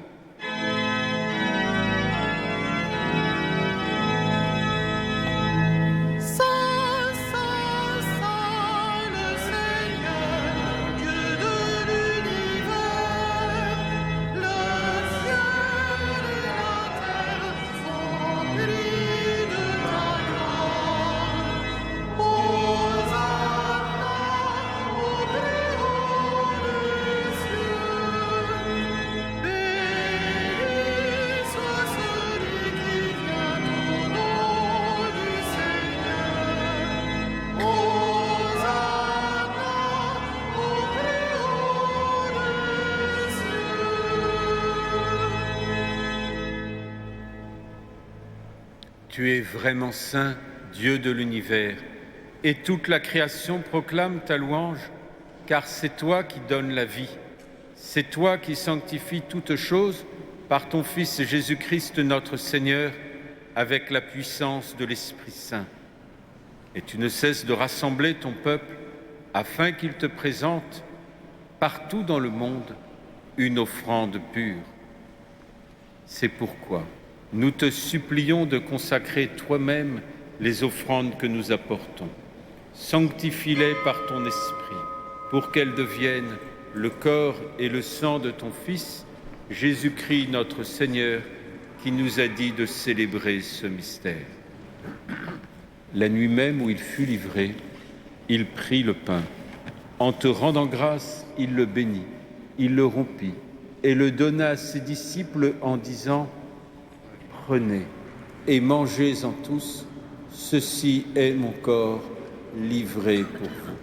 [SPEAKER 3] Tu es vraiment saint, Dieu de l'univers, et toute la création proclame ta louange, car c'est toi qui donnes la vie. C'est toi qui sanctifies toutes choses par ton Fils Jésus-Christ notre Seigneur, avec la puissance de l'Esprit Saint. Et tu ne cesses de rassembler ton peuple afin qu'il te présente partout dans le monde une offrande pure. C'est pourquoi nous te supplions de consacrer toi-même les offrandes que nous apportons. Sanctifie-les par ton esprit, pour qu'elles deviennent le corps et le sang de ton Fils, Jésus-Christ notre Seigneur, qui nous a dit de célébrer ce mystère. La nuit même où il fut livré, il prit le pain. En te rendant grâce, il le bénit, il le rompit et le donna à ses disciples en disant: Prenez et mangez-en tous, ceci est mon corps livré pour vous.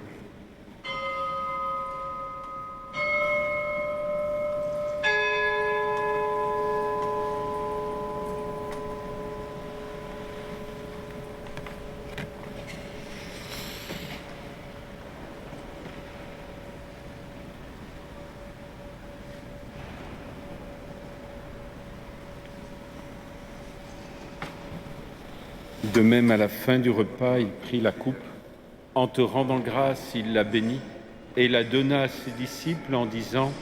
[SPEAKER 3] De même, à la fin du repas, il prit la coupe. En te rendant grâce, il la bénit et la donna à ses disciples en disant: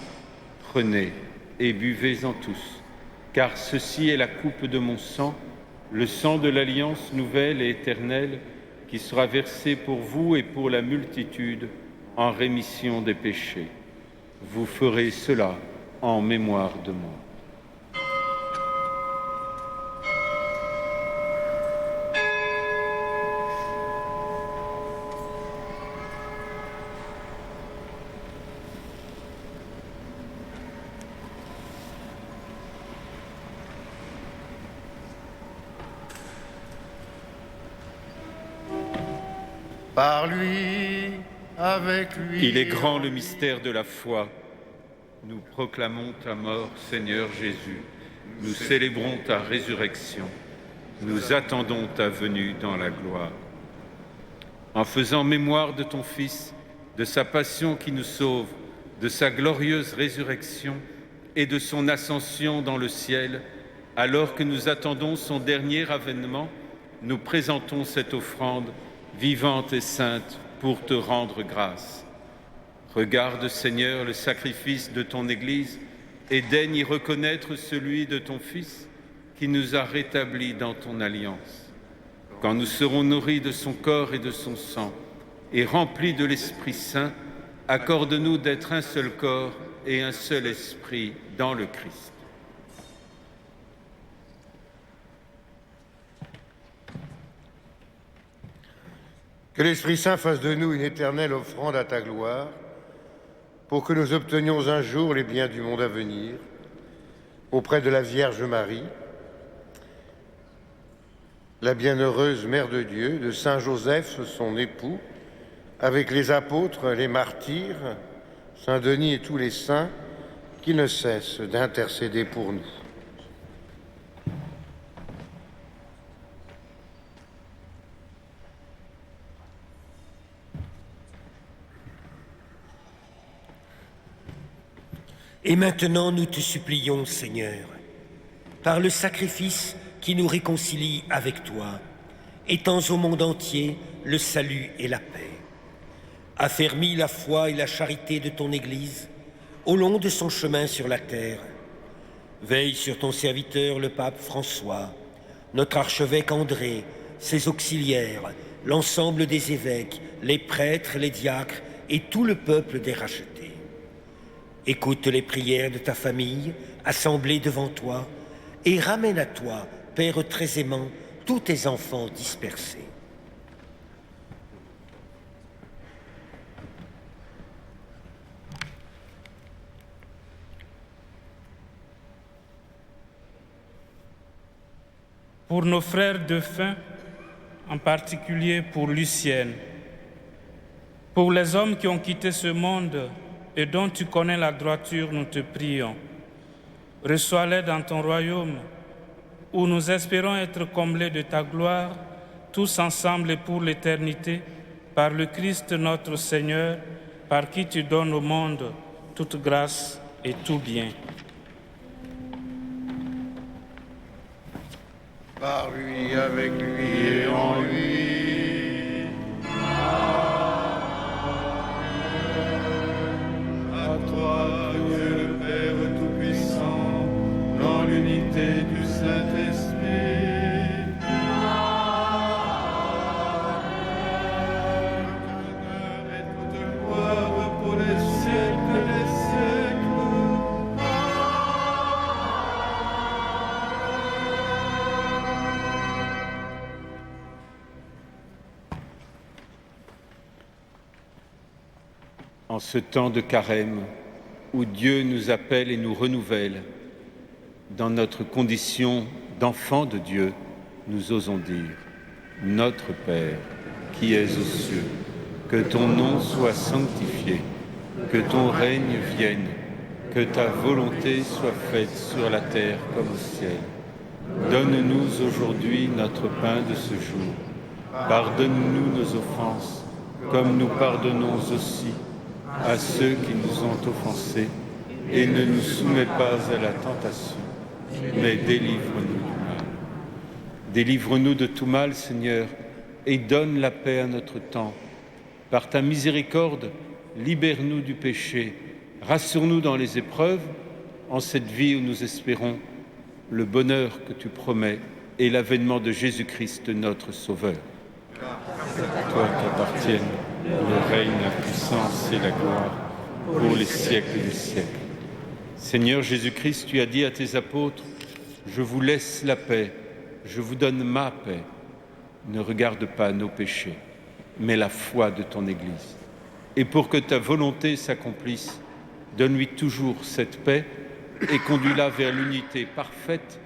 [SPEAKER 3] Prenez et buvez-en tous, car ceci est la coupe de mon sang, le sang de l'alliance nouvelle et éternelle, qui sera versé pour vous et pour la multitude en rémission des péchés. Vous ferez cela en mémoire de moi.
[SPEAKER 7] Par lui, avec lui.
[SPEAKER 3] Il est grand le mystère de la foi. Nous proclamons ta mort, Seigneur Jésus. Nous célébrons ta résurrection. Nous attendons ta venue dans la gloire. En faisant mémoire de ton Fils, de sa passion qui nous sauve, de sa glorieuse résurrection et de son ascension dans le ciel, alors que nous attendons son dernier avènement, nous présentons cette offrande vivante et sainte pour te rendre grâce. Regarde, Seigneur, le sacrifice de ton Église et daigne y reconnaître celui de ton Fils qui nous a rétablis dans ton alliance. Quand nous serons nourris de son corps et de son sang et remplis de l'Esprit Saint, accorde-nous d'être un seul corps et un seul esprit dans le Christ.
[SPEAKER 7] Que l'Esprit Saint fasse de nous une éternelle offrande à ta gloire, pour que nous obtenions un jour les biens du monde à venir, auprès de la Vierge Marie, la bienheureuse Mère de Dieu, de Saint Joseph, son époux, avec les apôtres, les martyrs, Saint Denis et tous les saints, qui ne cessent d'intercéder pour nous.
[SPEAKER 8] Et maintenant, nous te supplions, Seigneur, par le sacrifice qui nous réconcilie avec toi, étends au monde entier le salut et la paix. Affermis la foi et la charité de ton Église au long de son chemin sur la terre. Veille sur ton serviteur, le pape François, notre archevêque André, ses auxiliaires, l'ensemble des évêques, les prêtres, les diacres et tout le peuple des rachetés. Écoute les prières de ta famille, assemblée devant toi, et ramène à toi, Père très aimant, tous tes enfants dispersés.
[SPEAKER 9] Pour nos frères défunts, en particulier pour Lucienne, pour les hommes qui ont quitté ce monde et dont tu connais la droiture, nous te prions. Reçois-les dans ton royaume, où nous espérons être comblés de ta gloire, tous ensemble et pour l'éternité, par le Christ notre Seigneur, par qui tu donnes au monde toute grâce et tout bien.
[SPEAKER 7] Par lui, avec lui et en lui.
[SPEAKER 10] À toi, Dieu le Père Tout-Puissant, dans l'unité du Saint-Esprit. Honneur et toute gloire pour les siècles des siècles.
[SPEAKER 3] En ce temps de carême, où Dieu nous appelle et nous renouvelle, dans notre condition d'enfants de Dieu, nous osons dire « Notre Père, qui es aux cieux, que ton nom soit sanctifié, que ton règne vienne, que ta volonté soit faite sur la terre comme au ciel. Donne-nous aujourd'hui notre pain de ce jour. Pardonne-nous nos offenses, comme nous pardonnons aussi à ceux qui nous ont offensés, et ne nous soumets pas à la tentation, mais délivre-nous du mal. Délivre-nous de tout mal, Seigneur, et donne la paix à notre temps. Par ta miséricorde, libère-nous du péché, rassure-nous dans les épreuves, en cette vie où nous espérons le bonheur que tu promets et l'avènement de Jésus-Christ, notre Sauveur. Toi qu'appartiennent le règne, la puissance et la gloire pour les siècles des siècles. Seigneur Jésus-Christ, tu as dit à tes apôtres, « Je vous laisse la paix, je vous donne ma paix. Ne regarde pas nos péchés, mais la foi de ton Église. Et pour que ta volonté s'accomplisse, donne-lui toujours cette paix et conduis-la vers l'unité parfaite,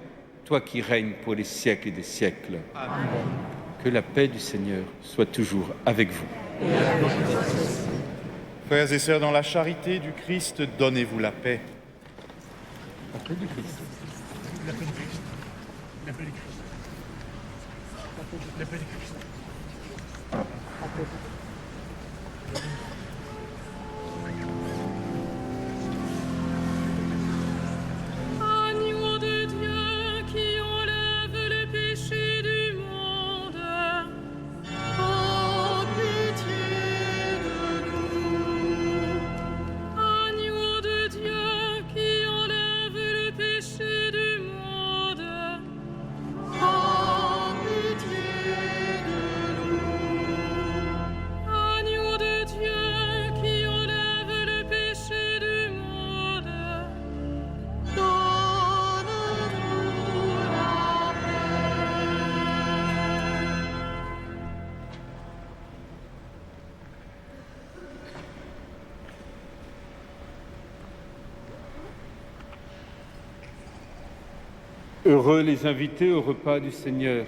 [SPEAKER 3] toi qui règnes pour les siècles des siècles. » Amen. Que la paix du Seigneur soit toujours avec vous.
[SPEAKER 6] Frères et sœurs, dans la charité du Christ, donnez-vous la paix.
[SPEAKER 3] La paix du Christ.
[SPEAKER 5] La paix du Christ. La paix du Christ. La paix du Christ.
[SPEAKER 3] Heureux les invités au repas du Seigneur.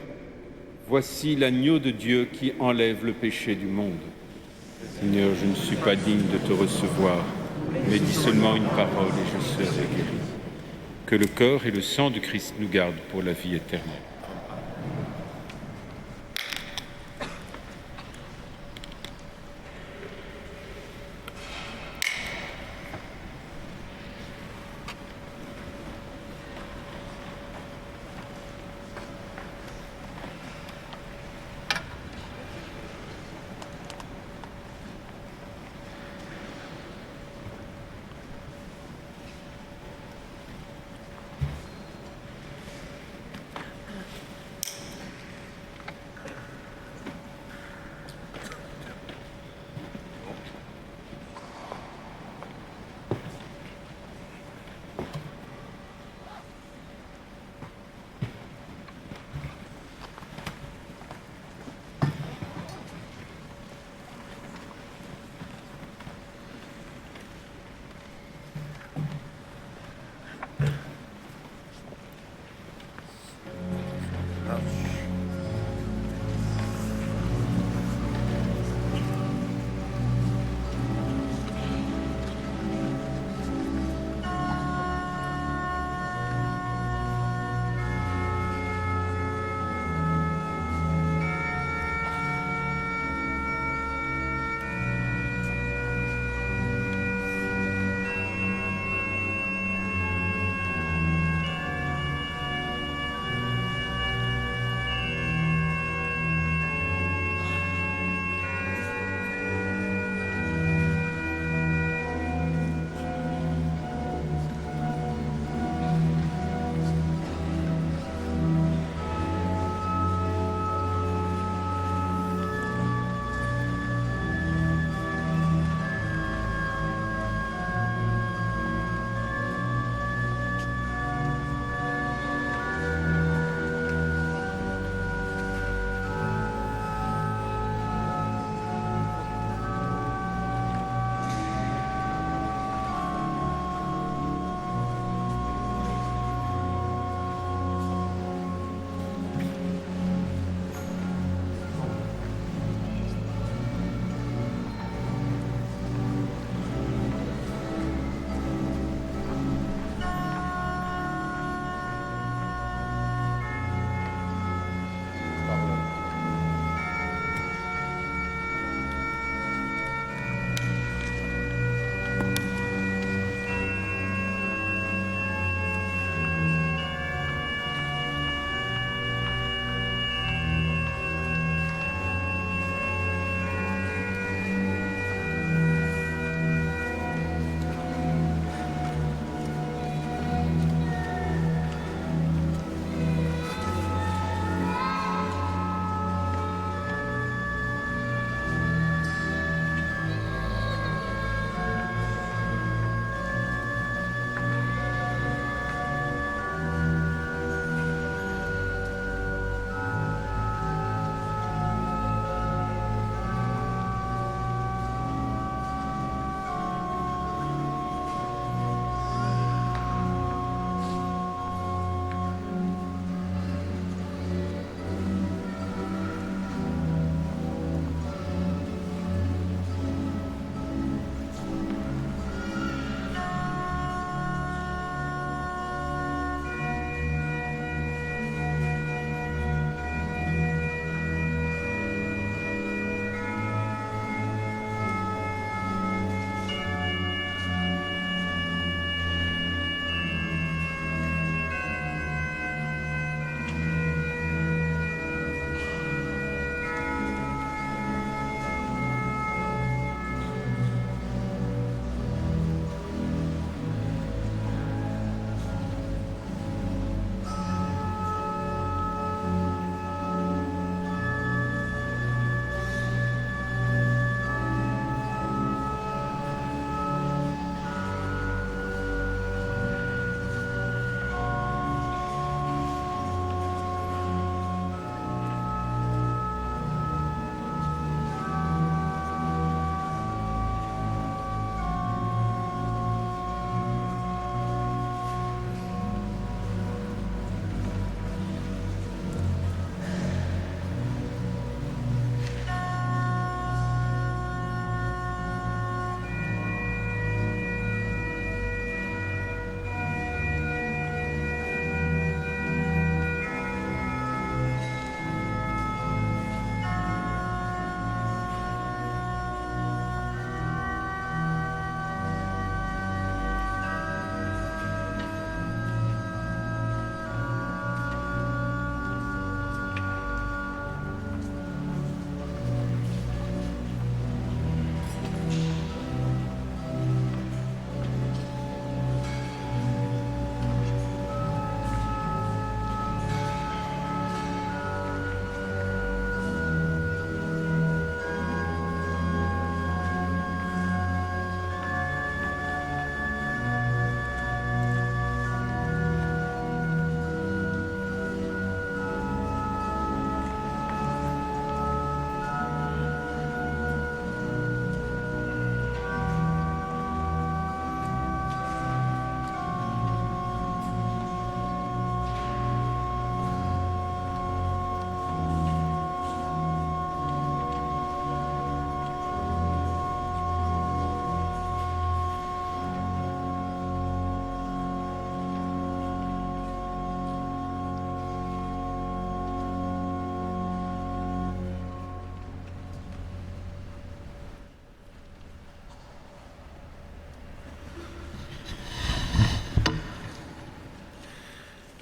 [SPEAKER 3] Voici l'agneau de Dieu qui enlève le péché du monde. Seigneur, je ne suis pas digne de te recevoir, mais dis seulement une parole et je serai guéri. Que le corps et le sang de Christ nous gardent pour la vie éternelle.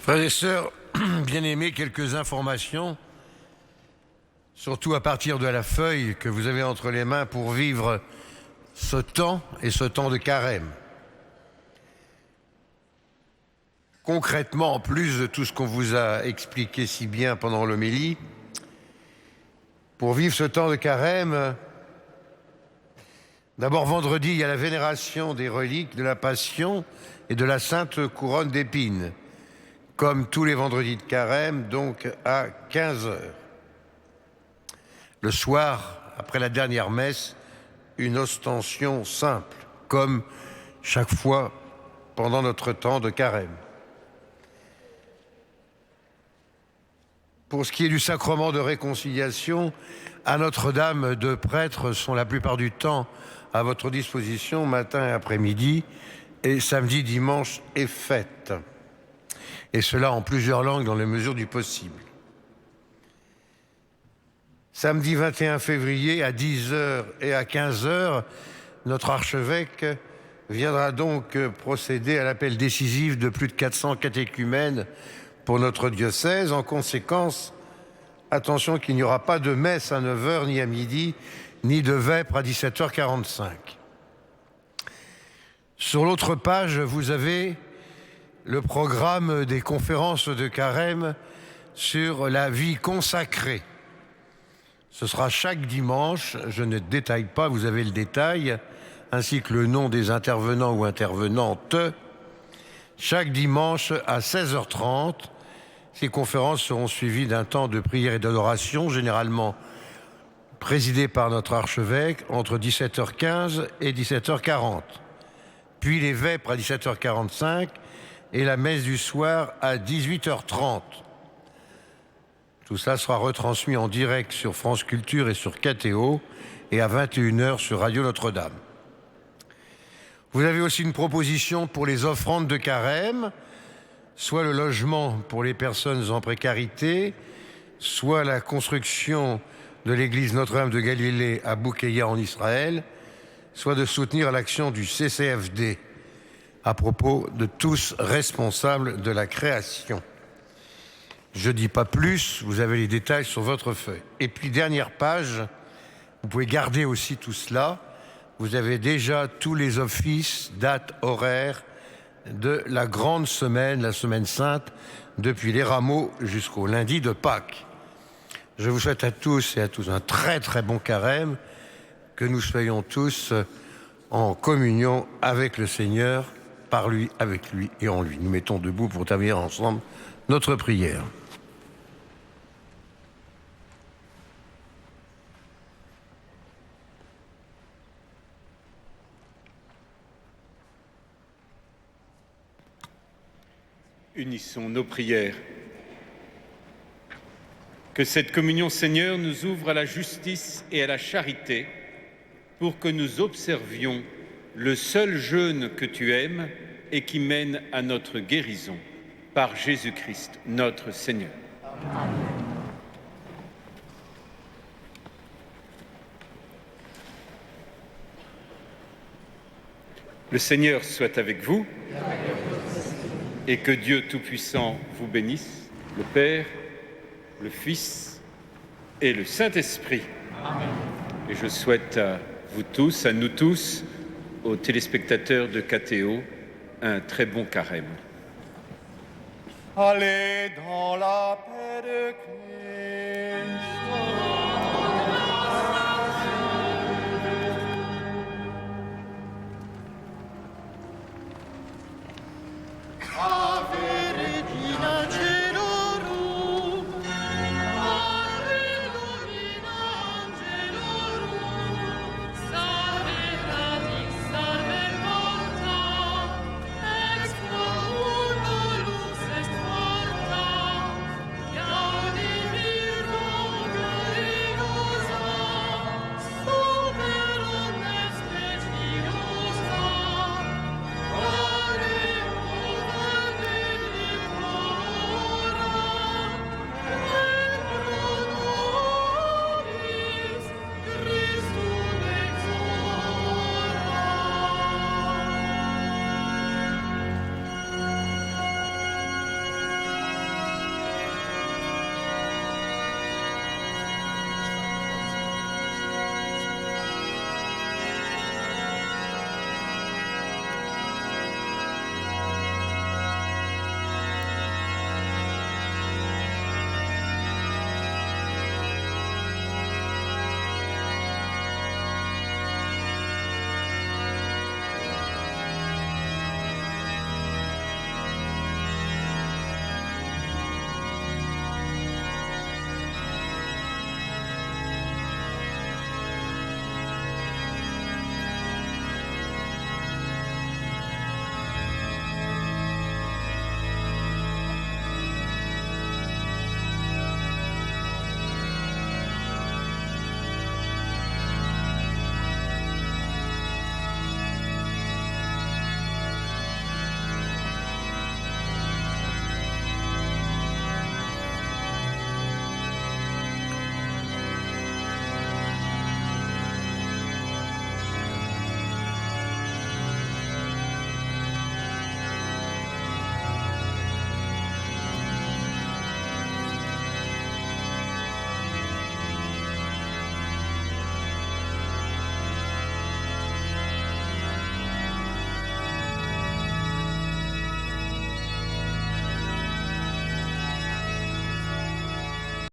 [SPEAKER 11] Frères et sœurs, bien-aimés, quelques informations, surtout à partir de la feuille que vous avez entre les mains pour vivre ce temps et ce temps de carême. Concrètement, en plus de tout ce qu'on vous a expliqué si bien pendant l'homélie, pour vivre ce temps de carême, d'abord vendredi, il y a la vénération des reliques de la Passion et de la Sainte Couronne d'Épines, comme tous les vendredis de carême, donc à 15h. Le soir, après la dernière messe, une ostension simple, comme chaque fois pendant notre temps de carême. Pour ce qui est du sacrement de réconciliation, à Notre-Dame, deux prêtres sont la plupart du temps à votre disposition, matin et après-midi, et samedi, dimanche et fête. Et cela en plusieurs langues dans les mesures du possible. Samedi 21 février à 10h et à 15h, notre archevêque viendra donc procéder à l'appel décisif de plus de 400 catéchumènes pour notre diocèse. En conséquence, attention qu'il n'y aura pas de messe à 9h ni à midi, ni de vêpres à 17h45. Sur l'autre page, vous avez le programme des conférences de carême sur la vie consacrée. Ce sera chaque dimanche, je ne détaille pas, vous avez le détail, ainsi que le nom des intervenants ou intervenantes. Chaque dimanche à 16h30, ces conférences seront suivies d'un temps de prière et d'adoration, généralement présidé par notre archevêque, entre 17h15 et 17h40. Puis les vêpres à 17h45 et la messe du soir à 18h30. Tout cela sera retransmis en direct sur France Culture et sur KTO et à 21h sur Radio Notre-Dame. Vous avez aussi une proposition pour les offrandes de carême, soit le logement pour les personnes en précarité, soit la construction de l'église Notre-Dame de Galilée à Boukeïa en Israël, soit de soutenir l'action du CCFD à propos de tous responsables de la création. Je ne dis pas plus, vous avez les détails sur votre feuille. Et puis, dernière page, vous pouvez garder aussi tout cela. Vous avez déjà tous les offices, dates, horaires de la grande semaine, la semaine sainte, depuis les rameaux jusqu'au lundi de Pâques. Je vous souhaite à tous et à tous un très très bon carême, que nous soyons tous en communion avec le Seigneur, par lui, avec lui et en lui. Nous mettons debout pour terminer ensemble notre prière.
[SPEAKER 3] Unissons nos prières. Que cette communion, Seigneur, nous ouvre à la justice et à la charité pour que nous observions le seul jeûne que tu aimes et qui mène à notre guérison, par Jésus-Christ, notre Seigneur. Amen. Le Seigneur soit avec vous et que Dieu Tout-Puissant vous bénisse, le Père, le Fils et le Saint-Esprit. Amen. Et je souhaite à vous tous, à nous tous, aux téléspectateurs de KTO, un très bon carême.
[SPEAKER 10] Allez dans la paix de Christ.